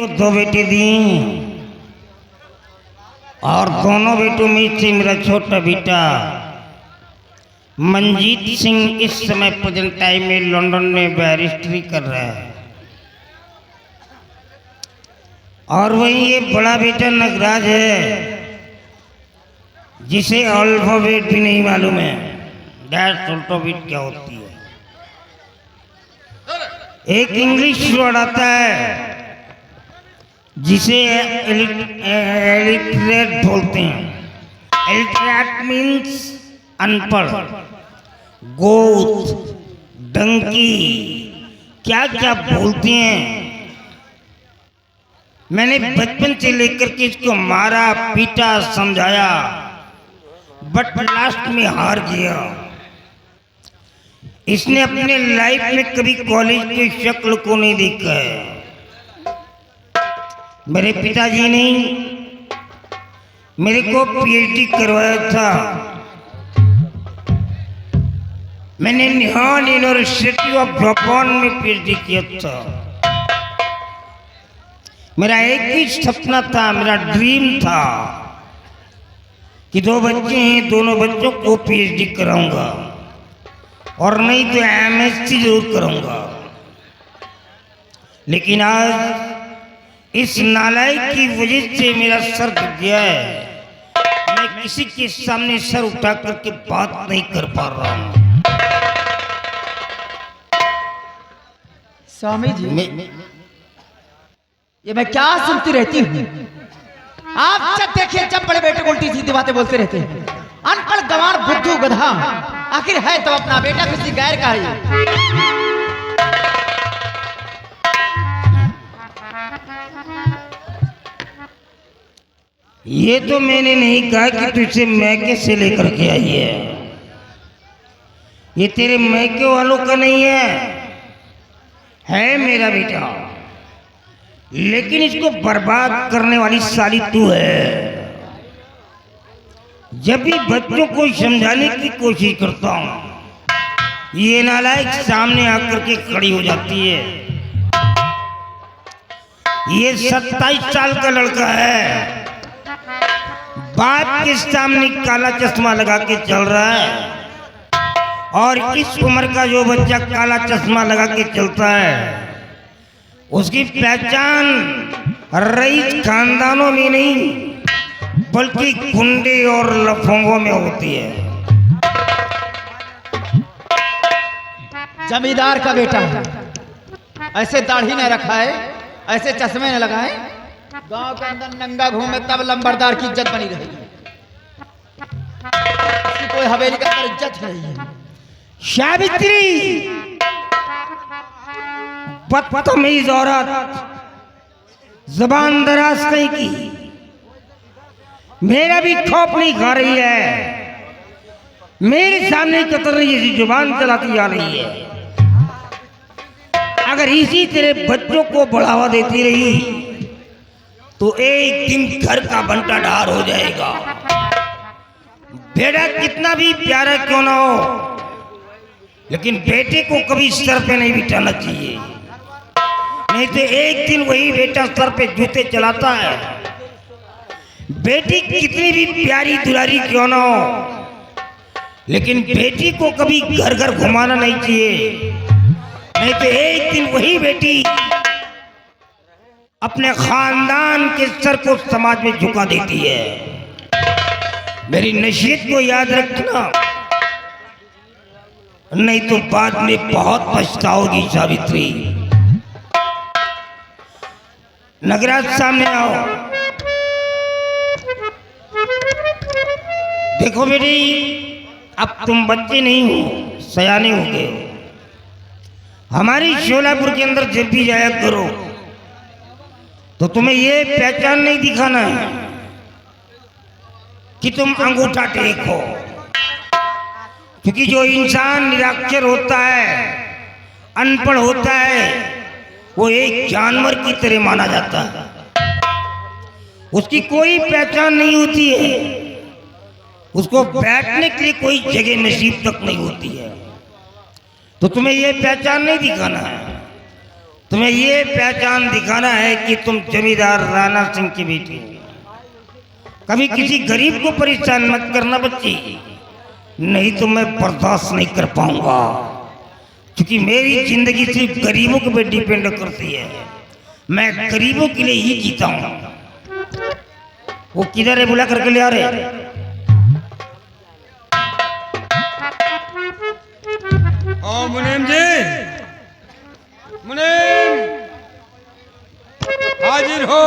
को 2 बेटे दी और दोनों बेटों में से मेरा छोटा बेटा मंजीत सिंह इस समय प्रेजेंट टाइम में लंदन में बैरिस्ट्री कर रहा है। और वहीं ये बड़ा बेटा नगराज है जिसे अल्फाबेट भी नहीं मालूम है। डैश अल्फाबेट क्या होती है। एक इंग्लिश वर्ड आता है जिसे इलिटरेट बोलते हैं। इलिटरेट मीन्स अनपढ़, गोद, डंकी, क्या क्या बोलते हैं। मैंने बचपन से लेकर के इसको मारा पीटा समझाया, बट लास्ट में हार गया। इसने अपने लाइफ में कभी कॉलेज की शक्ल को नहीं देखा है। मेरे पिताजी ने मेरे को पीएचडी करवाया था। मैंने निहान यूनिवर्सिटी ऑफ जापान में पीएचडी किया था। मेरा एक ही सपना था, मेरा ड्रीम था कि 2 बच्चे हैं, दोनों बच्चों को पीएचडी कराऊंगा और नहीं तो एमएससी जरूर करूंगा। लेकिन आज इस नालायक की वजह से मेरा सर झुक गया है। मैं किसी के सामने सर उठा करके बात नहीं कर पा रहा हूं। स्वामी जी, ये मैं क्या सुनती रहती हूँ। आप जब देखिए, जब बड़े बेटे उल्टी सीधी बातें बोलते रहते हैं। अनपढ़ गंवार बुद्धू गधा, आखिर है तो अपना बेटा किसी गैर का ही। ये तो मैंने नहीं कहा कि तुझे मैके से लेकर के आई है। ये तेरे मैके वालों का नहीं है मेरा बेटा। लेकिन इसको बर्बाद करने वाली साली तू है। जब भी बच्चों को समझाने की कोशिश करता हूं, ये नालायक सामने आकर के खड़ी हो जाती है। ये 27 साल का लड़का है, बाप के सामने काला चश्मा लगा के चल रहा है। और इस उम्र का जो बच्चा काला चश्मा लगा के चलता है, उसकी पहचान रईस खानदानों में नहीं बल्कि गुंडे और लफंगों में होती है। जमींदार का बेटा है, ऐसे दाढ़ी न रखा है, ऐसे चश्मे न लगाए, गांव के अंदर नंगा घूमे तब लंबरदार की इज्जत बनी रहेगी। इसकी कोई हवेली के अंदर इज्जत नहीं है। सावित्री, बदतमीज औरत, जबान दराज कहीं की, मेरा भी खौफ नहीं खा रही है। मेरे सामने कतर रही है, जुबान चलाती आ रही है। अगर इसी तरह बच्चों को बढ़ावा देती रही तो एक दिन घर का बंटा ढार हो जाएगा। बेटा कितना भी प्यारा क्यों ना हो, लेकिन बेटे को कभी सर पे नहीं बिठाना चाहिए, नहीं तो एक दिन वही बेटा सर पे जूते चलाता है। बेटी कितनी भी प्यारी दुलारी क्यों ना हो, लेकिन बेटी को कभी घर घर घुमाना नहीं चाहिए, नहीं तो एक दिन वही बेटी अपने खानदान के सर को समाज में झुका देती है। मेरी नसीहत को याद रखना, नहीं तो बाद में बहुत पछताओगी सावित्री। नगराज सामने आओ। देखो बेटी, अब तुम बच्चे नहीं हो, सयाने हो गए हो। हमारी शोलापुर के अंदर जब भी जाया करो तो तुम्हें ये पहचान नहीं दिखाना है कि तुम अंगूठा टेक हो, क्योंकि जो इंसान निरक्षर होता है, अनपढ़ होता है, वो एक जानवर की तरह माना जाता है। उसकी कोई पहचान नहीं होती है, उसको बैठने के लिए कोई जगह नसीब तक नहीं होती है। तो तुम्हें ये पहचान नहीं दिखाना है, तुम्हें ये पहचान दिखाना है कि तुम जमींदार राणा सिंह की बेटी हो। कभी किसी गरीब को परेशान मत करना बच्ची, नहीं तो मैं बर्दाश्त नहीं कर पाऊंगा, क्योंकि मेरी जिंदगी सिर्फ गरीबों के पे डिपेंड करती है। मैं गरीबों के लिए ही जीता हूं। वो किधर है, बुला करके ले आ रहे। ओ मुनीम जी, मुनीम हाजिर हो।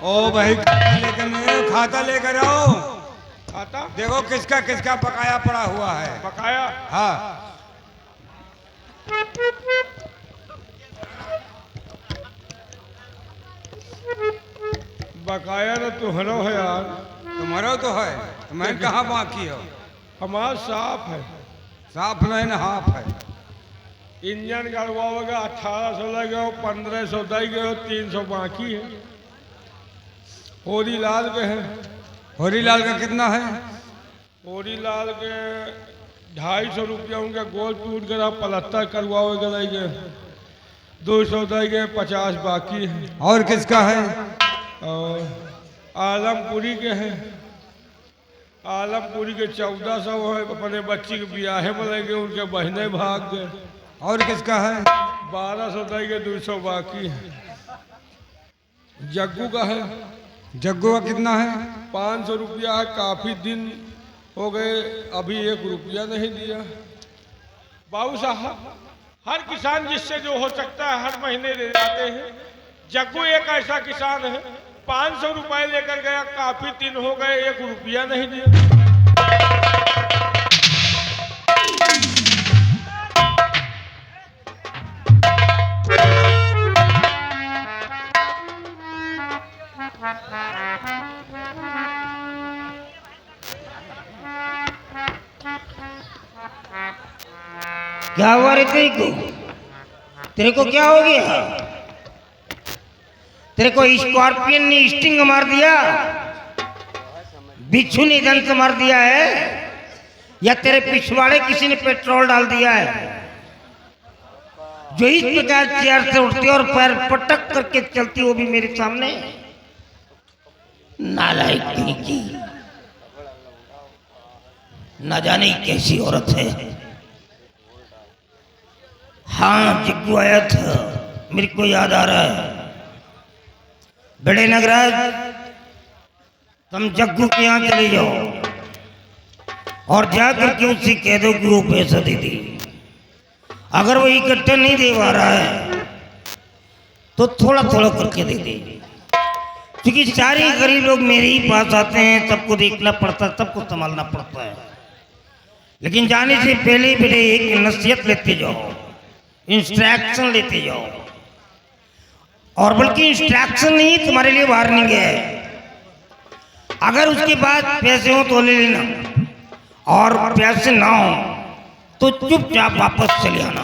ओ भाई खाता लेकर आओ। खाता देखो किसका किसका बकाया पड़ा हुआ है। बकाया? हाँ, बकाया तो तुम्हारा है यार। तुम्हारा तो है, मैं कहाँ बाकी हो। हमारा साफ है। साफ नहीं ना हाफ है। इंजन गड़वाओगे 1800 लगे, 1500 दे गए, 300 बाकी है। होरी लाल के हैं। होरीलाल का कितना है? होरी लाल के 250 रुपया उनके गोल टूट गया, पलस्तर करवाओगे देंगे 200 देंगे, 50 बाकी है। और किसका है? और आलमपुरी के हैं। आलमपुरी के 1400 है। अपने बच्ची के ब्याहे में लगे, उनके बहने भाग गए। और किसका है? 1200 देंगे, 200 बाकी है। जग्गू का है। जग्गू का कितना है? 500 रुपया है। काफी दिन हो गए, अभी 1 रुपया नहीं दिया। बाबू साहब, हर किसान जिससे जो हो सकता है हर महीने दे जाते हैं। जग्गू एक ऐसा किसान है, 500 रुपए लेकर गया, काफी दिन हो गए, 1 रुपया नहीं दिया। क्या हुआ रे तेरे को क्या हो गया? तेरे को स्कॉर्पियन ने स्टिंग मार दिया, बिच्छू ने दंत मार दिया है, या तेरे पिछवाड़े किसी ने पेट्रोल डाल दिया है? जो इस प्रकार चेयर से उठती और पैर पटक करके चलती, वो भी मेरे सामने। नालायक कहीं की, न जाने कैसी औरत है। हाँ, जग्गू आया था, मेरे को याद आ रहा है। बड़े नगराज, तुम जग्गू के यहाँ चले जाओ और जाकर के उससे कह दो कि वो पैसा दे दे। अगर वो इकट्ठा नहीं दे पा रहा है तो थोड़ा थोड़ा करके दे दे, क्योंकि सारे गरीब लोग मेरे ही पास आते हैं। सबको देखना पड़ता है, सबको संभालना पड़ता है। लेकिन जाने से पहले बेटे एक नसीहत लेते जाओ, इंस्ट्रक्शन लेते जाओ। और बल्कि इंस्ट्रक्शन नहीं, तुम्हारे लिए वार्निंग है। अगर उसके बाद पैसे हो तो ले लेना, और पैसे ना हो तो चुपचाप वापस चले आना।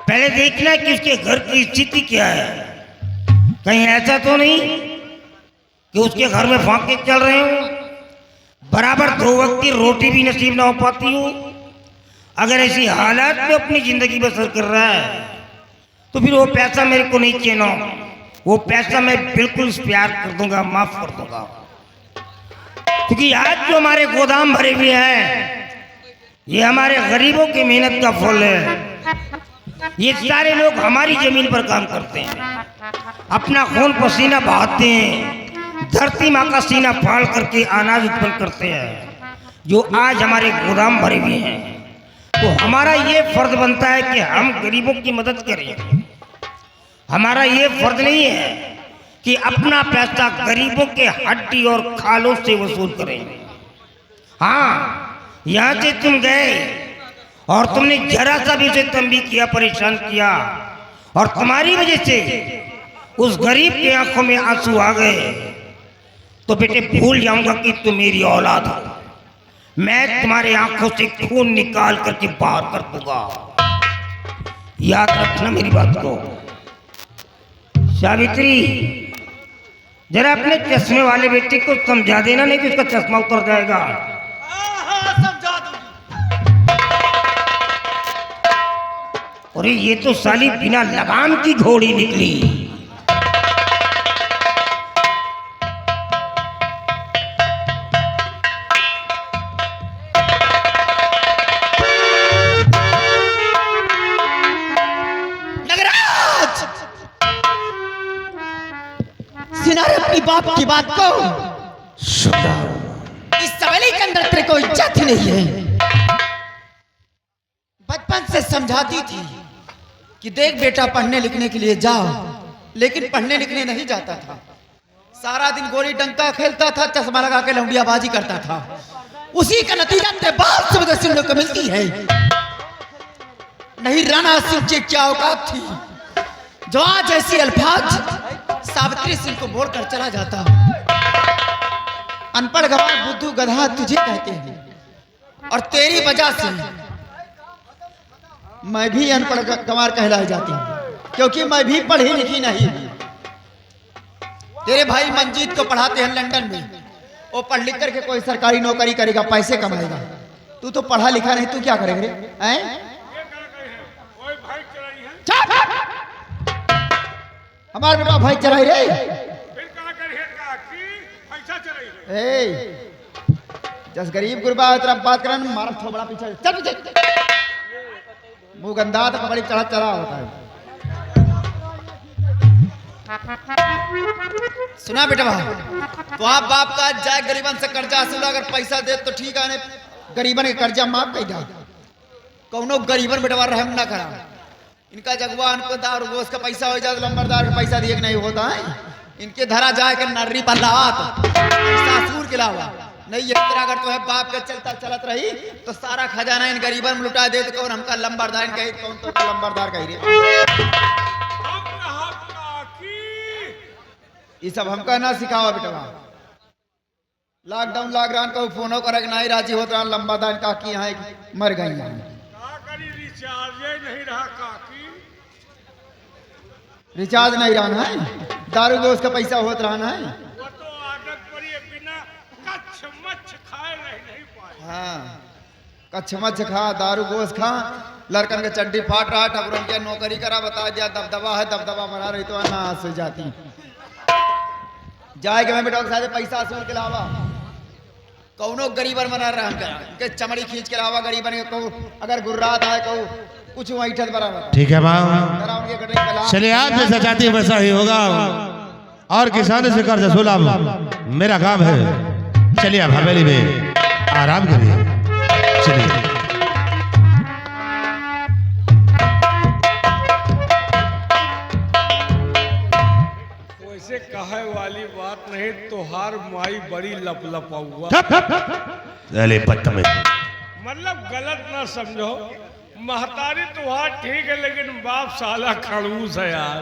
पहले देखना कि उसके घर की स्थिति क्या है। कहीं ऐसा तो नहीं कि उसके घर में फांके चल रहे हो, बराबर 2 वक्त की रोटी भी नसीब ना हो पाती हो। अगर ऐसी हालात में अपनी जिंदगी बसर कर रहा है तो फिर वो पैसा मेरे को नहीं चाहिए। वो पैसा मैं बिल्कुल प्यार कर दूंगा, माफ कर दूंगा। क्योंकि आज जो हमारे गोदाम भरे हुए हैं, ये हमारे गरीबों की मेहनत का फल है। ये सारे लोग हमारी जमीन पर काम करते हैं, अपना खून पसीना बहाते हैं, धरती माँ का सीना फाड़ करके अनाज उत्पन्न करते हैं। जो आज हमारे गोदाम भरे हुए हैं, तो हमारा ये फर्ज बनता है कि हम गरीबों की मदद करें। हमारा ये फर्ज नहीं है कि अपना पैसा गरीबों के हड्डी और खालों से वसूल करें। हाँ, यहाँ से तुम गए और तुमने जरा सा भी उसे तंबी किया, परेशान किया, और तुम्हारी वजह से उस गरीब की आंखों में आंसू आ गए, तो बेटे भूल जाऊंगा कि तुम मेरी औलाद हो। मैं तुम्हारी आंखों से खून निकाल करके बाहर कर दूंगा। याद रखना मेरी बात को। सावित्री, जरा अपने चश्मे वाले बेटे को समझा देना, नहीं तो इसका चश्मा उतर जाएगा। समझा दूंगी। अरे ये तो साली बिना लगाम की घोड़ी निकली। सिनारे अपनी बाप की बात को इस सवेली के अंदर तेरे को इज्जत ही नहीं है। बचपन से समझाती थी कि देख बेटा पढ़ने लिखने के लिए जाओ, लेकिन पढ़ने लिखने नहीं जाता था। सारा दिन गोली डंका खेलता था, चश्मा लगा के लौंडियाबाजी करता था। उसी का नतीजा तेरे बाप से मुझे सुनने को मिलती है। नहीं राणा सिंह की क्या औकात थी जो आज ऐसी अल्फाज सावित्री सिंह को बोलकर चला जाता। अनपढ़ गवार बुद्धू गधा तुझे कहते हैं, और तेरी वजह से मैं भी अनपढ़ गवार कहलाई जाती हूँ, क्योंकि मैं भी पढ़ी लिखी नहीं। तेरे भाई मंजीत को पढ़ाते हैं लंदन में, वो पढ़ लिख करके कोई सरकारी नौकरी करेगा, पैसे कमाएगा। तू तो पढ़ा लिखा नहीं, तू क्या करेगा रे? हैं? हमारे बेटा भाई चलाई रे। फिर कहा करिए काकी, पैसा चलाई रे। जस गरीब गुरबा तरफ बात करन मारा थोबड़ा पीछे चल पीछे। मुंह गंदा तो बड़ी चढ़ा चढ़ा होता है। सुना बेटा तो आप बाप का जाए गरीबन से कर्जा वसूल, अगर पैसा दे तो ठीक है, नहीं गरीबन के कर्जा माफ कर जा। कौनो गरीबन बेटवा रहम ना करा। इनका जगवा उनको दारू गोश का पैसा हो जाए, लंबरदार का पैसा दिए नहीं होता है। इनके धरा जाए के नर्री पर लात सासुर के लावा नहीं। ये तरह अगर तो है बाप के चलता चलत रही तो सारा खजाना इन गरीबन में लुटा दे, तो कौन हमका लंबरदार कही, कौन तो लंबरदार कही रे। ये सब हमका ना सिखावा बेटा। लॉकडाउन लॉकडाउन का फोनो कर नहीं राजी होता, लंबरदार का की यहाँ मर गई यहाँ। नहीं रहा काकी, रिचार्ज नहीं रहना है, दारू गोश का पैसा होत रहना है। वो तो आदत पड़ी है, बिना कच्छ मच्छ खाए नहीं पाए। हाँ, कच्छ मच्छ खा, दारू गोश खा, लड़कन के चड्डी फाट रहा, ठकुरन के नौकरी करा, बता दिया दबदबा है, दबदबा बना रही तो ना से जाती जाएगा। मैं बेटा साथ पैसा वसूल के अलावा कौनो गरीबन बना रहा के चमड़ी खींच के अलावा गरीबन को अगर गुर्रात है को कुछ वहीठत बराबर। ठीक है बाबा, चलिए आप जैसा चाहती है वैसा ही होगा। और किसानों से कर्ज वसूला मेरा काम है। चलिए आप हवेली में आराम करिए। चलिए वैसे कहे वाली बात नहीं, तोहार माई बड़ी लपलपा हुआ। मतलब गलत ना समझो, महतारी तुहार ठीक है, लेकिन बाप साला खड़ूस है यार।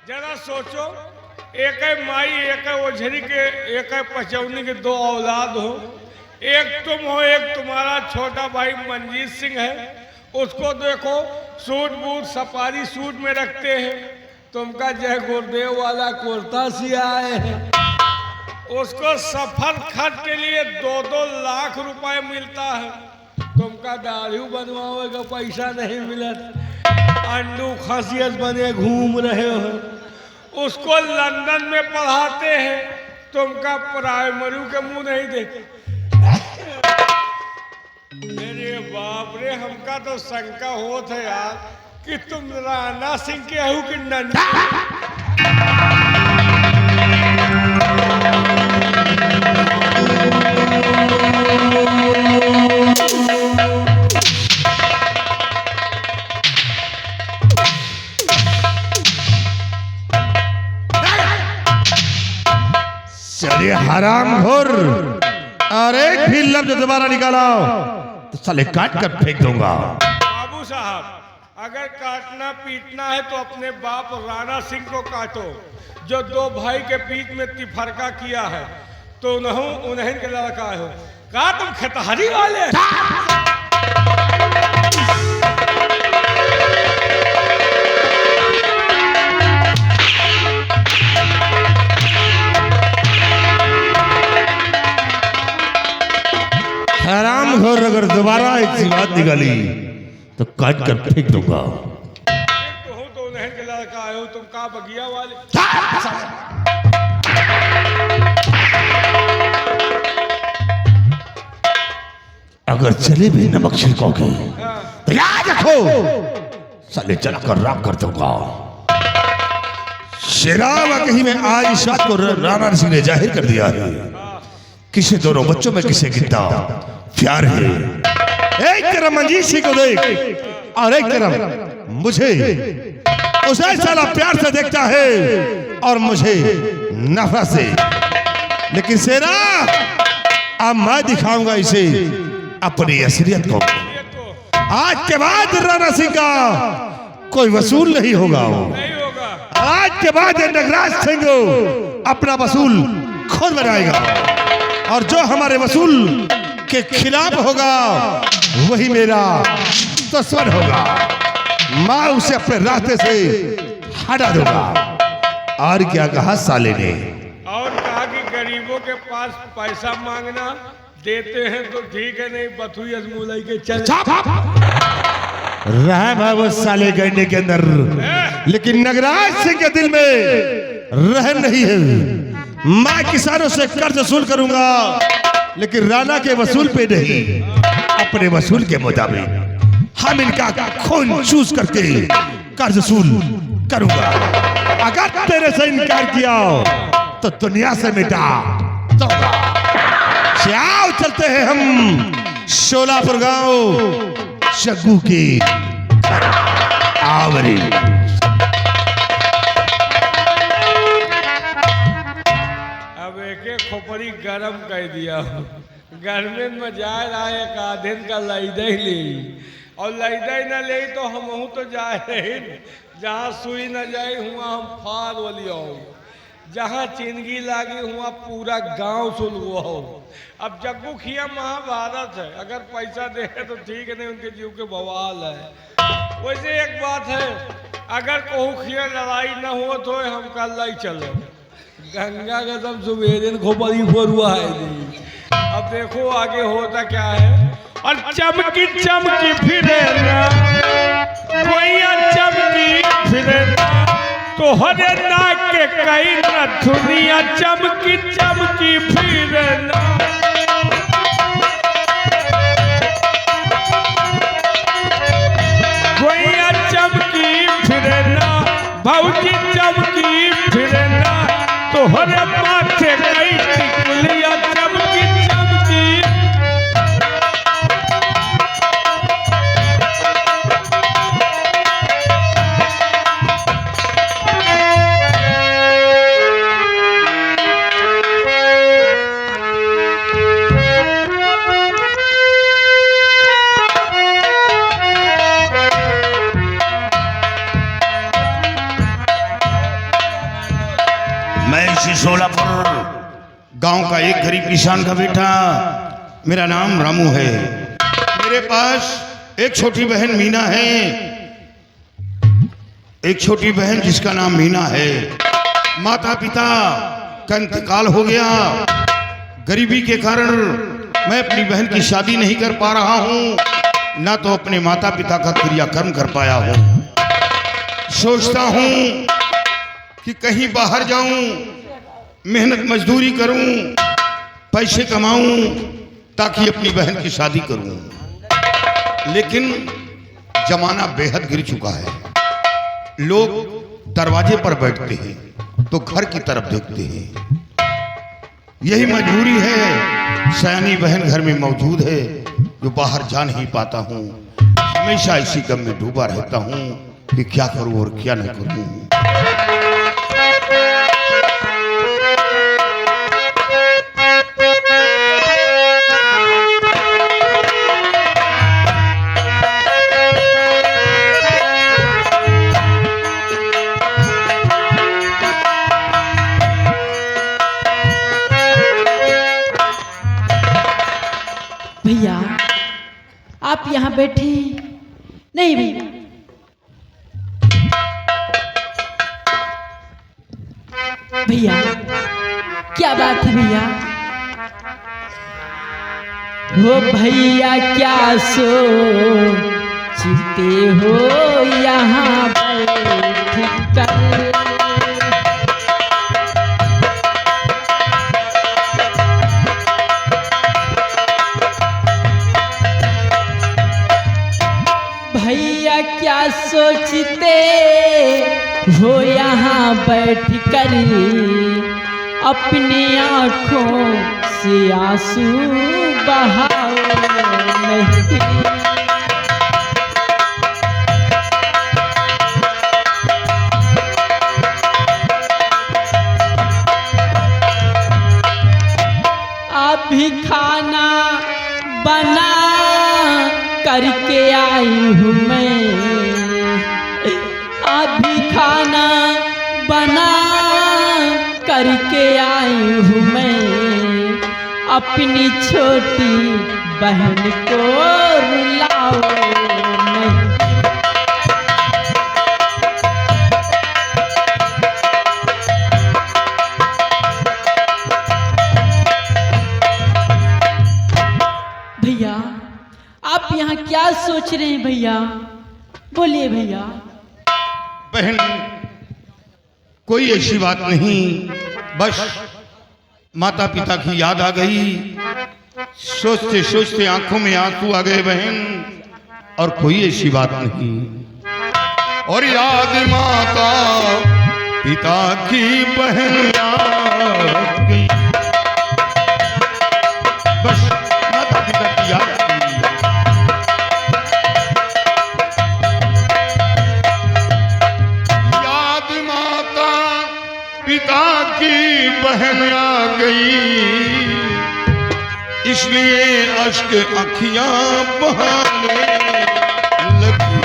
जरा सोचो, एक है माई, एक है ओझरी के, एक है पचौनी के, दो औलाद हो। एक तुम हो, एक तुम्हारा छोटा भाई मंजीत सिंह है। उसको देखो सूट बूट सफारी सूट में रखते हैं, तुमका जय गुरुदेव वाला कुर्ता सिया है। उसको सफर खर्च के लिए 2-2 लाख रुपए मिलता है, तुमका दाढ़ी बनवावे का पैसा नहीं मिलत। अंडू खसियत बने घूम रहे हो। उसको लंदन में पढ़ाते हैं, तुमका प्राइमरी के मुंह नहीं देखे। अरे बाप रे, हमका तो शंका होत है यार कि तुम राणा सिंह के हो कि नन्ही। चलिए हराम घोर, और एक भी लफ्ज दोबारा निकाला तो साले काट कर फेंक दूंगा। बाबू साहब, अगर काटना पीटना है तो अपने बाप राणा सिंह को काटो, जो 2 भाई के बीच में तिफरका किया है। तो उन्हें के लड़का हो का तुम खतहरी वाले। और अगर दोबारा एक सी बात निकाली तो काट कर फेंक दूंगा। तो हूँ तो नहीं के लड़का आयो तुम का बगिया वाले। अगर चले भी नमक छिड़कोगे हाँ। तो याद रखो साले चला कर राम कर दूंगा। शेराव कहीं में आज इस बात को राणा सिंह ने जाहिर कर दिया है। किसी दोनों बच्चों में किसे कितना प्यार है। एक तरफ मंजीत सिंह को देख और एक तरफ मुझे उसे साला प्यार से देखता है और मुझे नफरत से। लेकिन शेरा अब मैं दिखाऊंगा इसे अपनी असलियत को। आज के बाद राणा सिंह का कोई वसूल नहीं होगा। नहीं होगा। आज के बाद नगराज सिंह अपना वसूल खुद बनाएगा और जो हमारे वसूल के खिलाफ होगा वही मेरा दुश्मन होगा। मैं उसे अपने रास्ते से हटा दूंगा। और क्या कहा साले ने? और कहा कि गरीबों के पास पैसा मांगना देते हैं तो ठीक है, नहीं बथुई अजमूलाई के चल। रहम है वो साले गैंडे के अंदर, लेकिन नगराज सिंह के दिल में रहम नहीं है। मैं किसानों से कर्ज वसूल करूंगा लेकिन राणा के वसूल पे नहीं, अपने वसूल के मुताबिक हम इनका खून चूस करके कर्ज वसूल करूंगा। अगर तेरे से इनकार किया तो दुनिया से मिटा दूंगा। क्या चलते हैं हम शोलापुर गांव जग्गू की आवरी। अब एक खोपड़ी गरम कर दिया। गर्मी में जाए रहा एक आधे का लैदे ले और लैदे न ले तो हम तो जाए रहे जहाँ सुई न जाए हुआ हम फार वाली आओ, जहाँ चिंगी लागी हुआ पूरा गांव सुन हुआ हो। अब जग्गू खिया महाभारत है, अगर पैसा दे तो ठीक है, नहीं उनके जीव के बवाल है। वैसे एक बात है, अगर कहूँ खिया लड़ाई न हो तो हम कल लाई चलो गंगा का सब सुबेरे खोपड़ी फोरुआ है। अब देखो आगे होता क्या है। और चमकी चमकी फिरे ना कोइया चमकी फिरे ना तो हरे नाक के कई न दुनिया चमकी चमकी फिरे ना। कोइया चमकी फिरे ना भौजी चमकी फिरे ना तो हरे माथे कई टिकुलिया चमकी चमकी। शोलापुर गांव का एक गरीब किसान का बेटा, मेरा नाम रामू है। मेरे पास एक छोटी बहन मीना है, एक छोटी बहन जिसका नाम मीना है। माता पिता का इंतकाल हो गया। गरीबी के कारण मैं अपनी बहन की शादी नहीं कर पा रहा हूं, ना तो अपने माता पिता का क्रियाकर्म कर पाया हूं। सोचता हूं कि कहीं बाहर जाऊं, मेहनत मजदूरी करूं, पैसे कमाऊं ताकि अपनी बहन की शादी करूं। लेकिन जमाना बेहद गिर चुका है। लोग दरवाजे पर बैठते हैं तो घर की तरफ देखते हैं। यही मजबूरी है। सयानी बहन घर में मौजूद है जो बाहर जा नहीं पाता हूं। हमेशा इसी गम में डूबा रहता हूं कि क्या करूं और क्या नहीं करूं। भैया आप यहाँ बैठे? नहीं भैया, भैया क्या बात है भैया? हो भैया क्या सोचते हो यहाँ बैठ कर। भैया क्या सोचते हो यहाँ बैठ कर, अपनी आँखों से आंसू बहाओ नहीं। अभी खाना बना करके आई हूँ मैं, अभी खाना बना करके आई हूँ मैं, अपनी छोटी बहन को रुलाओ नहीं। भैया आप यहाँ क्या सोच रहे हैं भैया, बोलिए भैया। बहन कोई ऐसी बात नहीं, बस माता पिता की याद आ गई, सोचते सोचते आंखों में आंसू आ गए बहन, और कोई ऐसी बात नहीं। और याद माता पिता की बहन याद गई, बस माता पिता की याद आ गई। याद माता पिता की बहन आ गई, इसलिए अश्क अखियां बहाने लगी।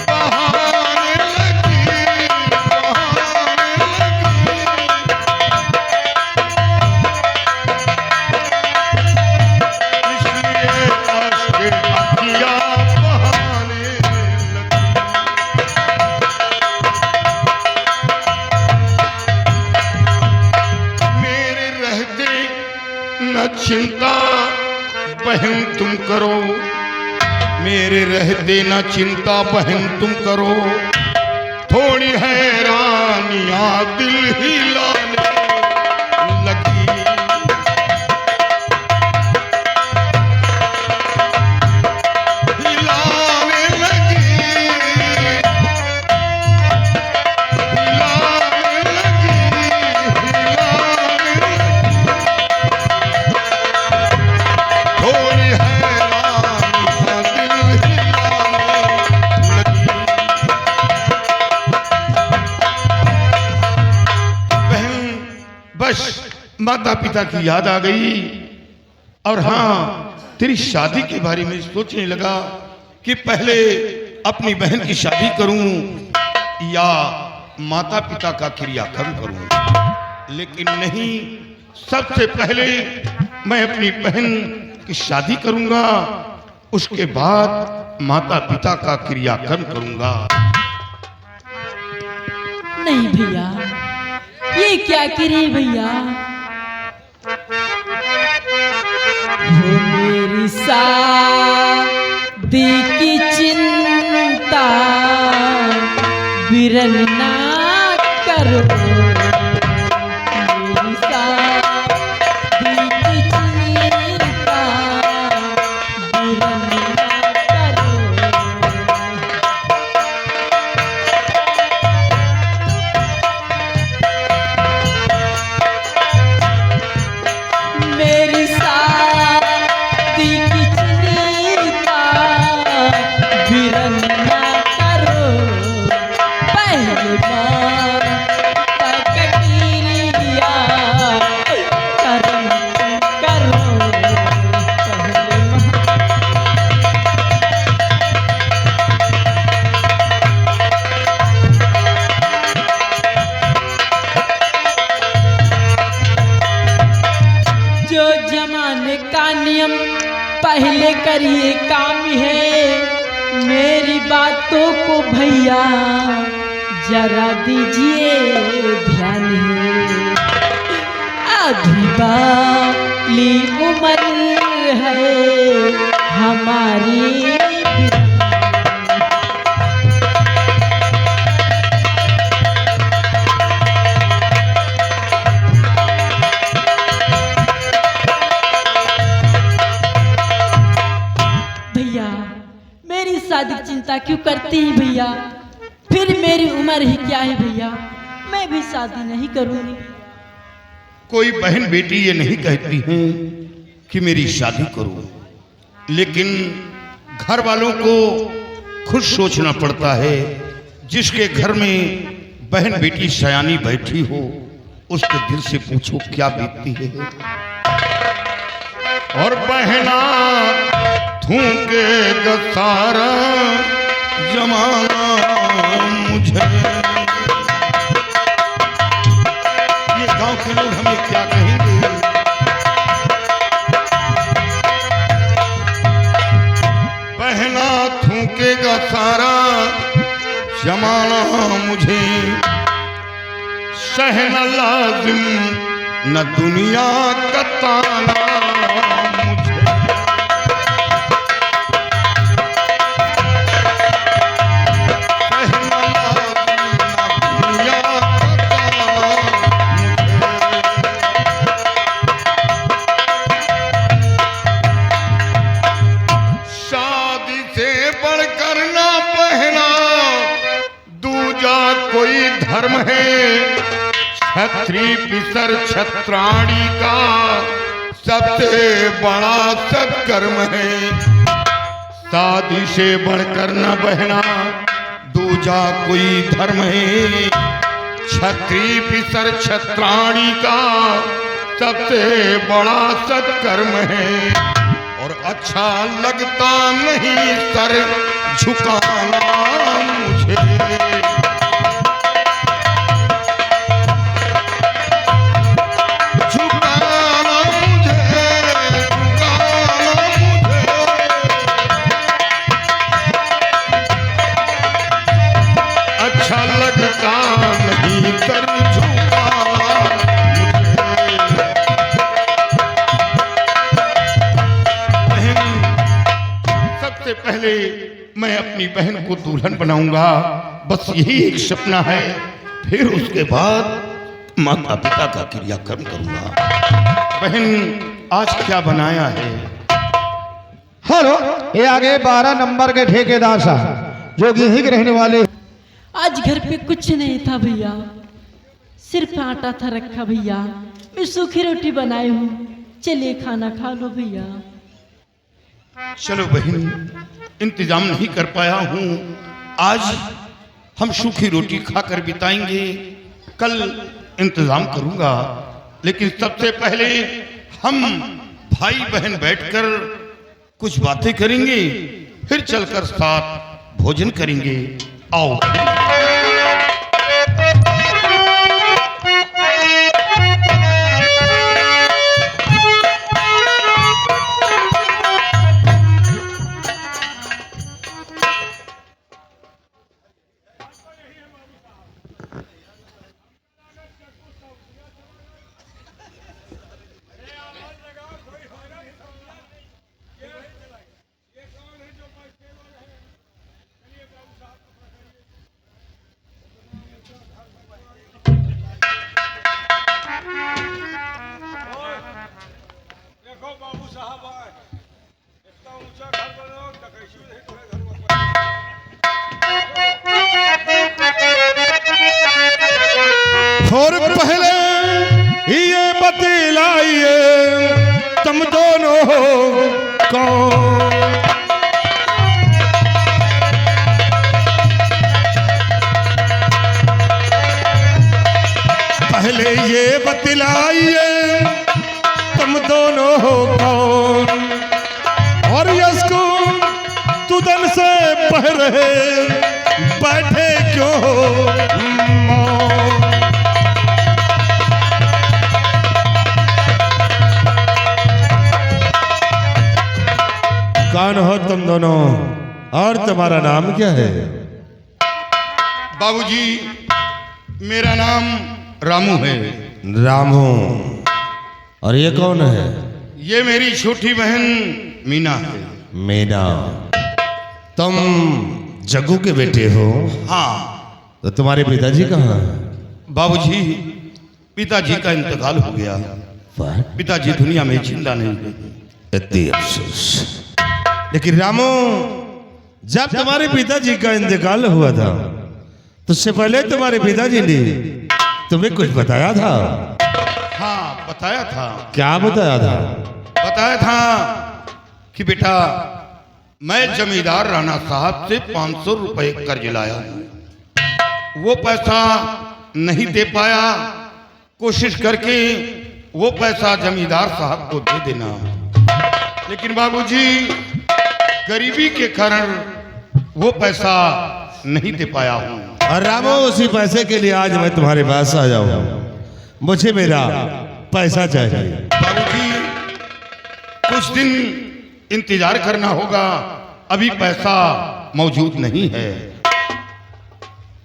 बहाने लगी, बहाने लगी, इसलिए अश्क अखियां बहाने लगी। मेरे रहते न चिंता बहन तुम करो, मेरे रहते न चिंता बहन तुम करो, थोड़ी हैरानियां दिल हिलाने लगी। हिलाने लगी, हिलाने लगी, हिलाने लगी, थोड़ी हैरानियां दिल हिलाने लगी। बहन बस माता पिता की याद आ गई, और हाँ तेरी शादी के बारे में सोचने लगा कि पहले अपनी बहन की शादी करूं या माता पिता का क्रियाक्रम करूं, लेकिन नहीं, सबसे पहले मैं अपनी बहन की शादी करूंगा, उसके बाद माता पिता का क्रियाक्रम करूंगा। नहीं भैया, ये क्या करे भैया, वो मेरी शादी की चिंता बिरन ना करो, मेरी शादी की चिंता बिरन ना करो। मेरी शादी की चिंता बिरन ना करो, पहली बार तक क्रिया कर्म करो, पहली बार। जो जमाने का नियम पहले करिए काम है, मेरी बातों को भैया जरा दीजिए ध्यान है, अभी बाली उम्र है हमारी। भैया मेरी शादी की चिंता क्यों करते हैं भैया? फिर मेरी उम्र ही क्या है भैया, मैं भी शादी नहीं करूंगी। कोई बहन बेटी ये नहीं कहती है कि मेरी शादी करो, लेकिन घर वालों को खुद सोचना पड़ता है। जिसके घर में बहन बेटी सयानी बैठी हो, उसके दिल से पूछो क्या बीतती है। और बहना थूके सारा जमाना मुझे, ये गांव के लोग हमें क्या कहेंगे। बहना थूकेगा सारा जमाना मुझे, सहना लाजिम न दुनिया का ताना मुझे। सहना लाजिम न दुनिया का ताना मुझे। शादी से बढ़कर ना पहना दूजा कोई धर्म है, छत्री पिसर छत्राणी का सबसे बड़ा सत्कर्म है। शादी से बढ़कर न बहना दूजा कोई धर्म है, छत्री पिसर छत्राणी का सबसे बड़ा सत्कर्म है। और अच्छा लगता नहीं सर झुकाना मुझे, पहले मैं अपनी बहन को दुल्हन बनाऊंगा, बस यही एक सपना है। फिर उसके बाद माता पिता का क्रियाक्रम करूंगा। बहन आज क्या बनाया है? हेलो, ये आगे 12 नंबर के ठेकेदार साहब जो कि यहीं के रहने वाले। आज घर पे कुछ नहीं था भैया, सिर्फ आटा था रखा भैया। मैं सूखी रोटी बनाई हूँ, चलिए खाना खा लो भैया। चलो बहन, इंतजाम नहीं कर पाया हूँ, आज हम सूखी रोटी खाकर बिताएंगे, कल इंतजाम करूंगा। लेकिन सबसे पहले हम भाई बहन बैठकर कुछ बातें करेंगे, फिर चलकर साथ भोजन करेंगे। आओ। देखो बाबू साहब आए, इतना ऊंचा घर बनाओ, कैसी नहीं तुम्हें घर और पहले ये बतलाइए तुम दोनों कौन? पहले ये बतलाइए तुम दोनों हो कौन? और यसको तुदन से बह रहे बैठे क्यों मौन? कौन हो तुम दोनों और तुम्हारा नाम क्या है? बाबूजी, मेरा नाम रामू है। रामू। और ये कौन है? ये मेरी छोटी बहन मीना है। मीना। तुम जग्गू के बेटे हो? हाँ। तो तुम्हारे पिताजी कहाँ हैं? बाबूजी, पिताजी का इंतकाल हो गया। पिताजी दुनिया में जिंदा नहीं रहे। इतनी अफसोस। लेकिन रामू, जब तुम्हारे पिताजी का इंतकाल हुआ था तो उससे पहले तुम्हारे पिताजी ने तुम्हें कुछ बताया था? हाँ, बताया था। क्या बताया था? बताया था कि बेटा, मैं जमींदार राणा साहब से 500 रुपए कर्ज लाया हूं। वो पैसा नहीं दे पाया। कोशिश करके वो पैसा जमींदार साहब को दे देना। लेकिन बाबूजी, गरीबी के कारण वो पैसा नहीं दे पाया हूं। और रामू, उसी पैसे के लिए आज मैं तुम्हारे पास आया हूं। मुझे मेरा पैसा चाहिए। बाबूजी, कुछ दिन इंतजार करना होगा। अभी पैसा मौजूद नहीं है।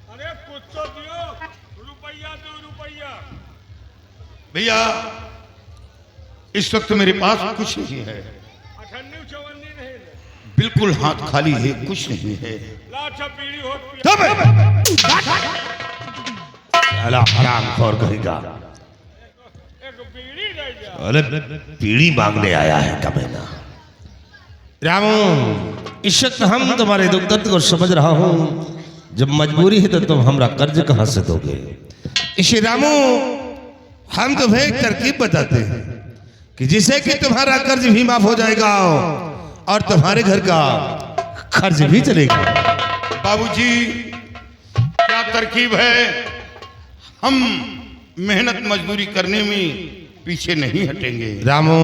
अरे कुछ तो दियो, रुपया दो रुपया। भैया, इस वक्त मेरे पास कुछ नहीं है। अठन्नी चवन्नी नहीं ले। बिल्कुल हाथ खाली है, कुछ नहीं है। ला अच्छा पीढ़ी हो साला हरामखोर कहेगा। एक बीड़ी रह जा। अरे पीड़ी मांगने आया है कमीना। रामू, इस वक्त हम तुम्हारे दुख दर्द को समझ रहा हूं। जब मजबूरी है तो तुम हमारा कर्ज कहां से दोगे? इसे रामू, हम तुम्हें एक तरकीब बताते हैं कि जिससे कि तुम्हारा कर्ज भी माफ हो जाएगा और तुम्हारे घर का खर्च भी चलेगा। बाबूजी, क्या तरकीब है? हम मेहनत मजदूरी करने में पीछे नहीं हटेंगे। रामू,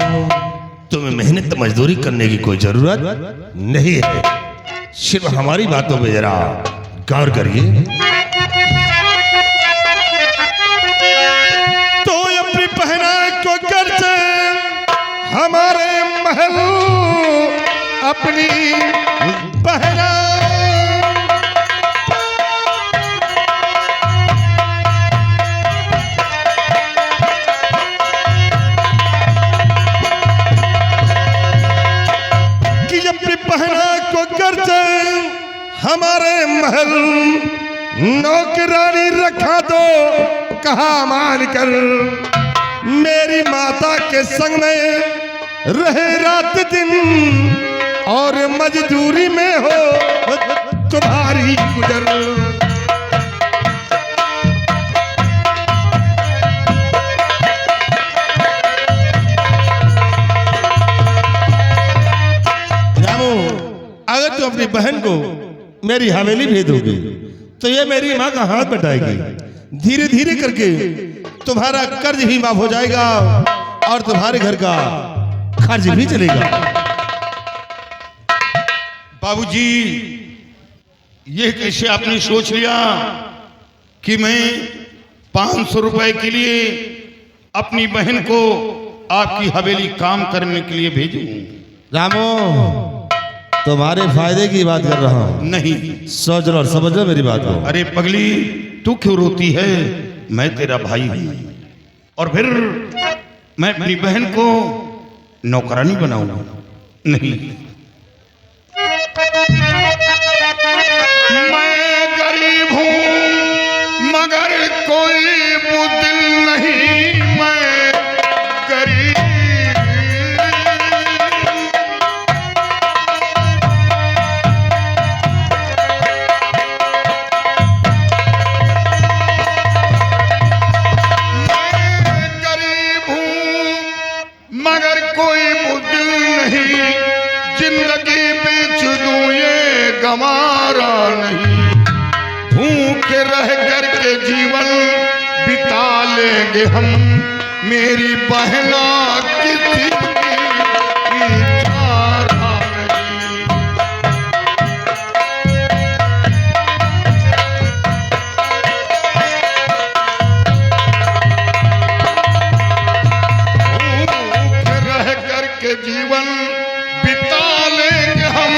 तुम्हें मेहनत मजदूरी करने की कोई जरूरत नहीं है। सिर्फ हमारी बातों पे जरा गौर करिए। तो अपनी पहना को कर्ज हमारे महल अपनी पहना पहना को कर्ज हमारे महल नौकरानी रखा दो कहा मान कर। मेरी माता के संग में रहे रात दिन और मजदूरी में हो तुम्हारी गुजर। अगर तुम अपनी बहन को मेरी हवेली भेजोगे तो ये मेरी माँ का हाथ बटाएगी। धीरे धीरे करके तुम्हारा कर्ज भी माफ हो जाएगा और तुम्हारे घर का खर्च भी चलेगा। बाबूजी, ये कैसे आपने सोच लिया कि मैं 500 रुपए के लिए अपनी बहन को आपकी हवेली काम करने के लिए भेजूं? रामू, तुम्हारे फायदे की बात कर रहा हूं। नहीं, सोच लो और समझ लो मेरी बात को। अरे पगली, तू क्यों रोती है? मैं तेरा भाई हूं और फिर मैं अपनी बहन को नौकरानी बनाऊंगा? नहीं, मैं गरीब हूं मगर कोई बुदिल नहीं। मैं गरीब, मगर कोई बुदिल नहीं। जिंदगी बेच दूं ये गंवारा नहीं। भूखे रह कर के जीवन बिता लेंगे हम। मेरी बहना किसी की चारा नहीं। जीवन बिता लेंगे हम।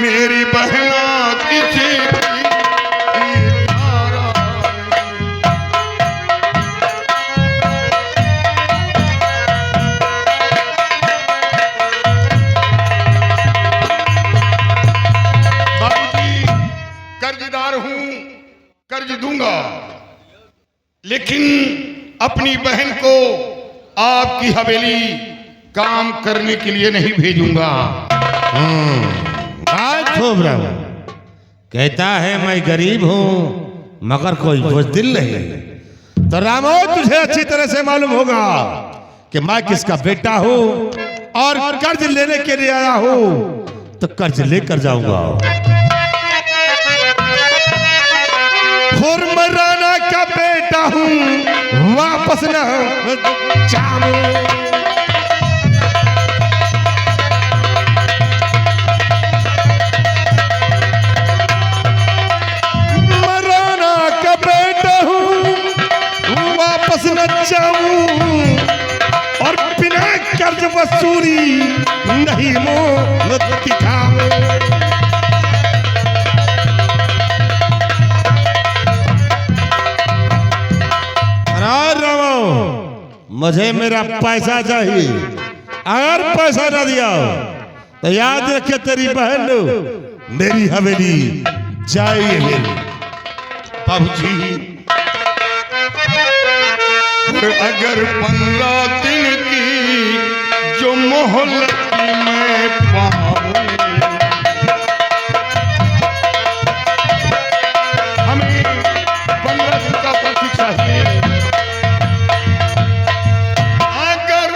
मेरी बहना किसी की तैयार हूं, कर्ज दूंगा, लेकिन अपनी बहन को आपकी हवेली काम करने के लिए नहीं भेजूंगा। आज खूब रहा कहता है मैं गरीब हूं मगर कोई बुज़दिल नहीं। तो रामो तुझे अच्छी तरह से मालूम होगा कि मैं किसका बेटा हूं और कर्ज लेने के लिए आया हूं, तो कर्ज लेकर जाऊंगा। हुरमराना का बेटा हूं, वापस न जाऊं। न जाऊं और बिना कर्ज वसूली नहीं मोह दिखाऊं। मुझे मेरा पैसा चाहिए, अगर पैसा न दिया तो याद रखे तेरी बहन मेरी हवेली जाएगी। बाबूजी अगर 15 दिन की जो मोहलत मैं पाऊं, हमें 15 दिन का वक्त चाहिए। अगर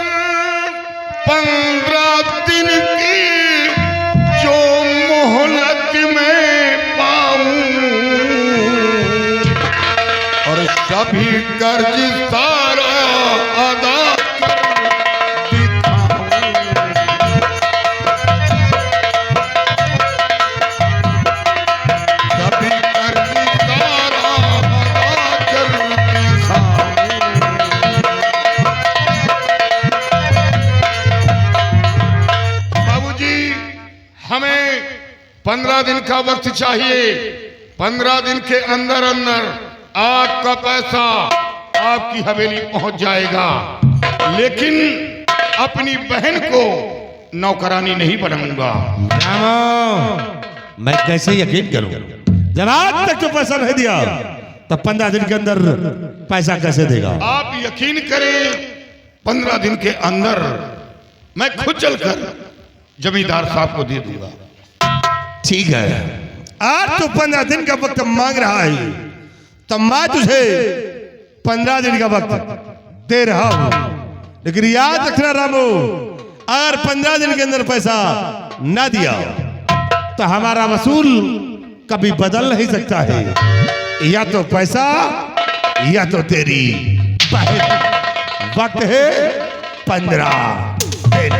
15 दिन की जो मोहलत मैं पाऊं और सभी कर्ज सारा अदा कर दिखाऊं, सभी कर्ज सारा अदा कर दिखाऊं। बाबूजी हमें 15 दिन का वक्त चाहिए। 15 दिन के अंदर अंदर आपका पैसा आपकी हवेली पहुंच जाएगा, लेकिन अपनी बहन को नौकरानी नहीं बनाऊंगा। मैं कैसे यकीन करूं जब आज तक तो पैसा नहीं दिया, तब 15 दिन के अंदर पैसा कैसे देगा? आप यकीन करें 15 दिन के अंदर मैं खुद चलकर जमींदार साहब को दे दूंगा। ठीक है, आज तो 15 दिन का वक्त मांग रहा है, तो मैं तुझे 15 दिन का वक्त दे रहा हूं, लेकिन याद रखना रामू, अगर 15 दिन के अंदर पैसा ना दिया तो हमारा वसूल कभी बदल नहीं सकता है। या तो पैसा या तो तेरी बहन। वक्त है 15 दिन,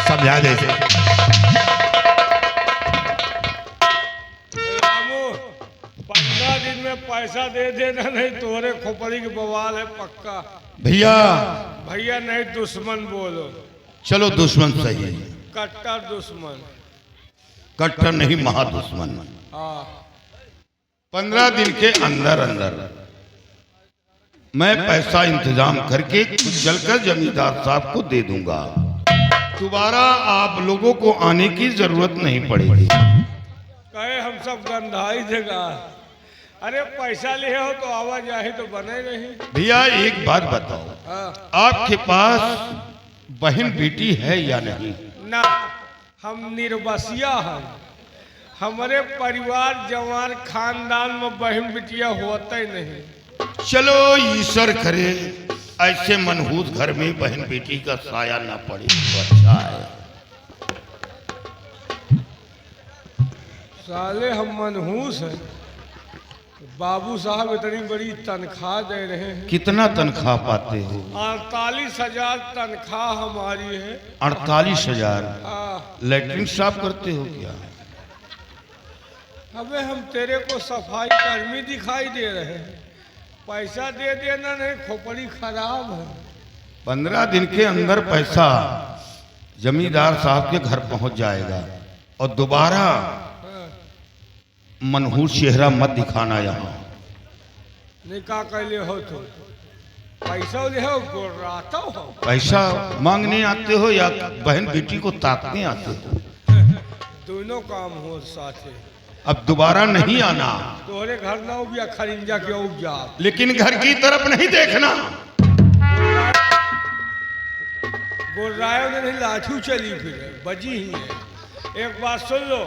समझा दे। रामू 15 दिन में पैसा दे देना, नहीं तोहरे खोपड़ी के बवाल है पक्का। भैया भैया नहीं दुश्मन बोलो। चलो दुश्मन सही, कट्टर दुश्मन। कट्टर नहीं महादुश्मन। हाँ 15 दिन के अंदर अंदर मैं पैसा इंतजाम करके खुद चलकर जमींदार साहब को दे दूंगा। दोबारा आप लोगों को आने की जरूरत नहीं पड़ेगी। कहे हम सब गंधाई देगा। अरे पैसा ले हो तो आवाजाही तो बने नहीं। भैया एक बात बताओ, हाँ। आपके पास बहन बेटी है या नहीं? ना, हम निर्बसिया हैं। हमारे परिवार जवान खानदान में बहन बिटिया होता ही नहीं। चलो ईश्वर करे ऐसे मनहूस घर में बहन बेटी का साया ना पड़े तो अच्छा है। साले हम मनहूस हैं। बाबू साहब इतनी बड़ी तनख्वाह दे रहे हैं। कितना तनख्वाह पाते हो? 48,000 तनख्वाह हमारी है। 48,000? हाँ। लैट्रिन साफ करते हो क्या? अबे हम तेरे को सफाई कर्मी दिखाई दे रहे हैं। पैसा दे देना, नहीं खोपड़ी खराब है। 15 दिन के अंदर पैसा जमींदार साहब के घर पहुंच जाएगा। और दोबारा मनहूस चेहरा मत दिखाना यहाँ। निकाह कैले हो तो पैसा ले हो गोराता हो। पैसा मांगने आते हो या बहन बेटी को ताकने आते हो? दोनों काम हो साथे। अब दोबारा नहीं आना, तोहरे घर ना उबिया खरिंजा के उपजा। लेकिन घर की तरफ नहीं देखना। गोर्रायों ने नहीं लाठी चली फिर बजी ही है। एक बात सुन लो,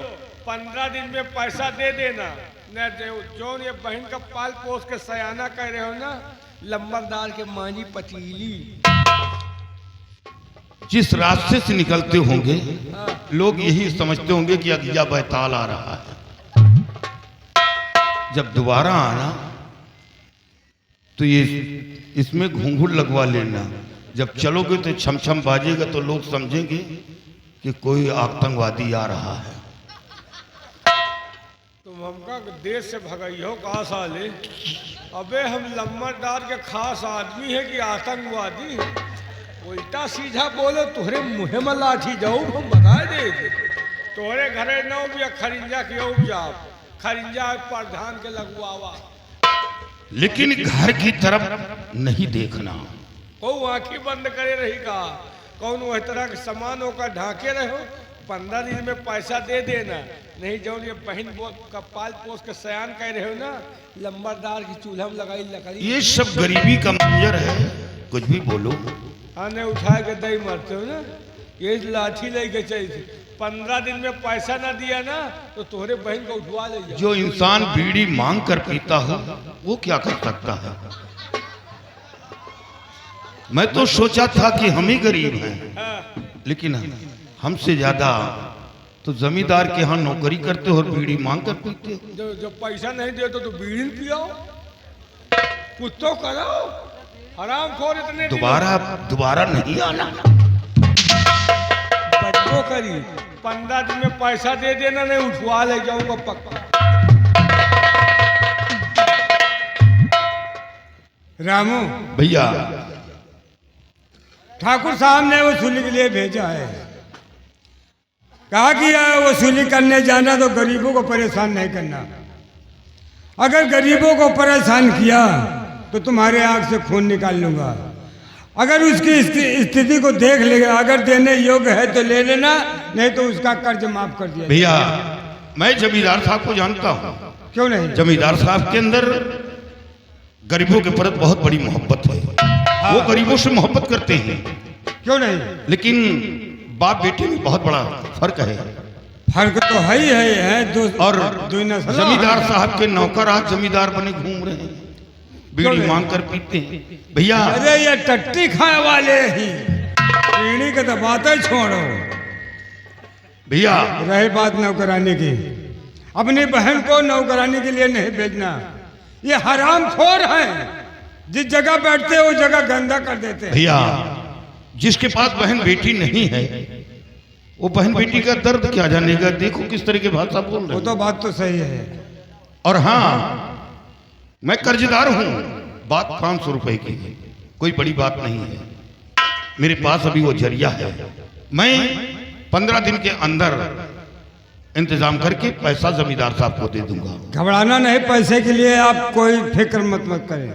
15 दिन में पैसा दे देना, न जो ये बहन का पाल पोस के सयाना कह रहे हो ना, लंबरदार के मानी पतीली। जिस रास्ते से निकलते होंगे लोग यही समझते होंगे कि अगिया बैताल आ रहा है। जब दोबारा आना तो ये इसमें घूंघट लगवा लेना। जब चलोगे तो छम छम बाजेगा तो लोग समझेंगे कि कोई आतंकवादी आ रहा है। तुम हमका देश से भगाइयो कहा साले? अबे हम लंबरदार के खास आदमी है कि आतंकवादी? उल्टा सीधा बोलो, तुहरे मुँह में लाठी जाऊ हम बता दे। तोहरे घरे न उबिया खरिंजा के उपजा, खरिंजा प्रधान के लगवावा। लेकिन घर की तरफ नहीं देखना। को आंखी बंद करे रही का? कौन वह तरह के सामान होकर ढाके रहो? 15 दिन में पैसा दे देना, नहीं जो ये बहन का पाल पोस के सयान कह रहे हो ना, लंबरदार की चूल्हा में लगाई लकड़ी। ये सब गरीबी का मंजर है, कुछ भी बोलो। आने उठा के दही मारते हो ना, ये लाठी लेके चाहिए। 15 दिन में पैसा ना दिया ना तो तोहरे बहन को उठवा ले जाओ। जो इंसान बीड़ी मांग कर पीता हो वो क्या कर सकता है? मैं तो सोचा था कि हम ही गरीब हैं, लेकिन हमसे ज्यादा तो जमींदार के यहाँ नौकरी करते हो और बीड़ी मांग कर पीते हो। जो पैसा नहीं देते तो बीड़ी पियाओ, कुछ तो करो। हरामखोर इतने दोबारा नहीं आना। बचको करी, 15 दिन में पैसा दे देना, नहीं उठवा ले जाऊंगा पक्का। रामू भैया, ठाकुर साहब ने वसूली के लिए भेजा है। कहा कि वसूली करने जाना तो गरीबों को परेशान नहीं करना। अगर गरीबों को परेशान किया तो तुम्हारे आंख से खून निकाल लूंगा। अगर उसकी स्थिति को देख लेगा, अगर देने योग्य है तो ले लेना, नहीं तो उसका कर्ज माफ कर दिया। भैया, मैं जमींदार साहब को जानता हूँ। क्यों नहीं? जमींदार साहब के अंदर गरीबों के प्रति बहुत बड़ी मोहब्बत है। वो गरीबों से मोहब्बत करते हैं। क्यों नहीं? लेकिन बाप बेटे में बहुत बड़ा फर्क है। फर्क तो है ही है। और दो नस्ल जमींदार साहब के नौकर आज जमींदार बने घूम रहे हैं, बीड़ी मांग कर पीते हैं। भैया, अरे ये टट्टी खाए वाले ही, बीड़ी का तो बात ही छोड़ो। भैया, रही बात नौकरानी की, अपनी बहन को नौकरानी के लिए नहीं भेजना। ये हरामखोर है, जिस जगह बैठते हैं वो जगह गंदा कर देते हैं। भैया, जिसके पास बहन बेटी नहीं है वो बहन बेटी का दर्द क्या जानेगा? देखो किस तरह की भाषा बोल रहे वो हैं। तो बात तो सही है। और हाँ, मैं कर्जदार हूं, बात 500 रुपए की है, कोई बड़ी बात नहीं है। मेरे पास अभी वो जरिया है, मैं 15 दिन के अंदर इंतजाम करके पैसा जमींदार साहब को दे दूंगा। घबराना नहीं, पैसे के लिए आप कोई फिक्र मत करें।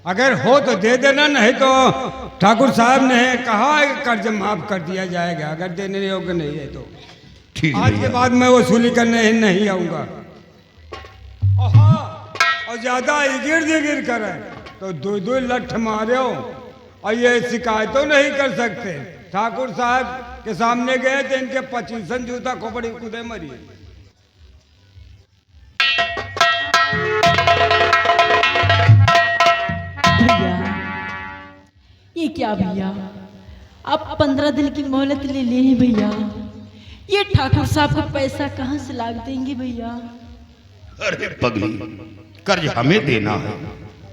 अगर हो तो दे देना, नहीं तो ठाकुर साहब ने कहा है कर्ज माफ कर दिया जाएगा, अगर देने योग्य नहीं है तो। ठीक है आज के बाद मैं वसूली करने नहीं आऊंगा। और ज्यादा इगिर करें तो 2 लठ मारे हो, और ये शिकायतों नहीं कर सकते। ठाकुर साहब के सामने गए थे, इनके 25 जूता खोपड़ी कूदे मरी। भैया ये क्या भैया, आप 15 दिन की मोहलत ले लिए हैं भैया। ये ठाकुर साहब को पैसा कहाँ से लाग देंगे भैया? अरे पगली, कर्ज हमें देना है,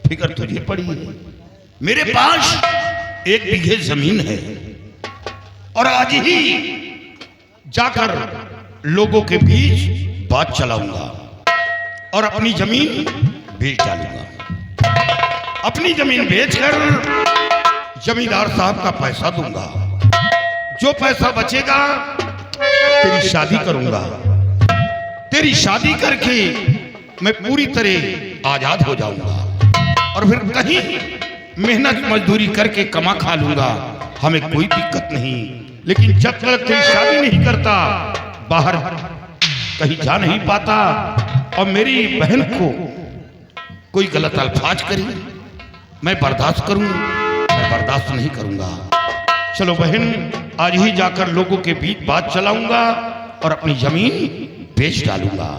फिक्र तुझे पड़ी है। मेरे पास 1 बीघे जमीन है और आज ही जाकर लोगों के बीच बात चलाऊंगा और अपनी जमीन बेच डालूंगा। अपनी जमीन बेचकर जमींदार साहब का पैसा दूंगा। जो पैसा बचेगा तेरी शादी करूंगा। तेरी शादी करके मैं पूरी तरह आजाद हो जाऊंगा और फिर कहीं मेहनत मजदूरी करके कमा खा लूंगा, हमें कोई दिक्कत नहीं। लेकिन जब तक तेरी शादी नहीं करता बाहर कहीं जा नहीं पाता और मेरी बहन को कोई गलत अल्फाज करी, मैं बर्दाश्त करूं? मैं बर्दाश्त नहीं करूंगा। चलो बहन, आज ही जाकर लोगों के बीच बात चलाऊंगा और अपनी जमीन बेच डालूंगा।